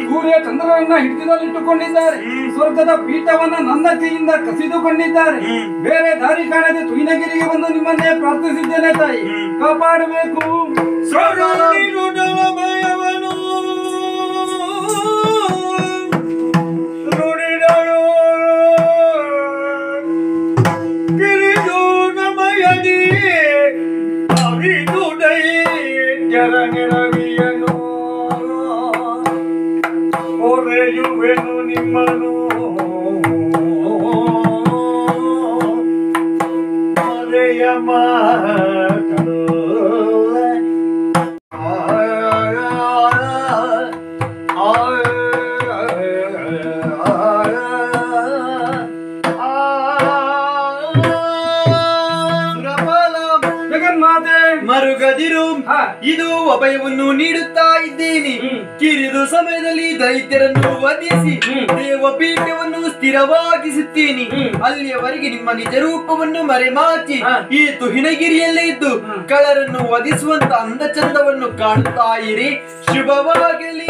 ಸೂರ್ಯ ಚಂದ್ರರನ್ನ ಹಿಡಿತದಲ್ಲಿಟ್ಟುಕೊಂಡಿದ್ದಾರೆ. ಸ್ವರ್ಗದ ಪೀಠವನ್ನ ನನ್ನ ಕೈಯಿಂದ ಕಸಿದುಕೊಂಡಿದ್ದಾರೆ. ಬೇರೆ ದಾರಿ ಕಾಣದೆ ತುಯಿನಗಿರಿಗೆ ಬಂದು ನಿಮ್ಮನ್ನೇ ಪ್ರಾರ್ಥಿಸಿದ್ದೇನೆ ತಾಯಿ, ಕಾಪಾಡಬೇಕು. ಹೊರೆಯುವೆನು ನಿಮ್ಮನು ಮರೆಯ ಮಾತನು ಜಗನ್ಮಾತೆ ಮರುಗದಿರು, ಇದು ಅಭಯವನ್ನು ನೀಡುತ್ತಾ ಇದ್ದೇನೆ. ಕಿರಿದು ಸಮಯದಲ್ಲಿ ದೈತ್ಯರನ್ನು ವಧಿಸಿ ದೇವಪೀಠವನ್ನು ಸ್ಥಿರವಾಗಿಸುತ್ತೇನೆ. ಅಲ್ಲಿಯವರೆಗೆ ನಿಮ್ಮ ನಿಜ ರೂಪವನ್ನು ಮರೆಮಾಚಿ ಈ ತುಹಿನಗಿರಿಯಲ್ಲೇ ಇದ್ದು ಕಳ್ಳರನ್ನು ವಧಿಸುವಂತ ಅಂದ ಚಂದವನ್ನು ಕಾಣುತ್ತಾ ಇರಿ. ಶುಭವಾಗಲಿ.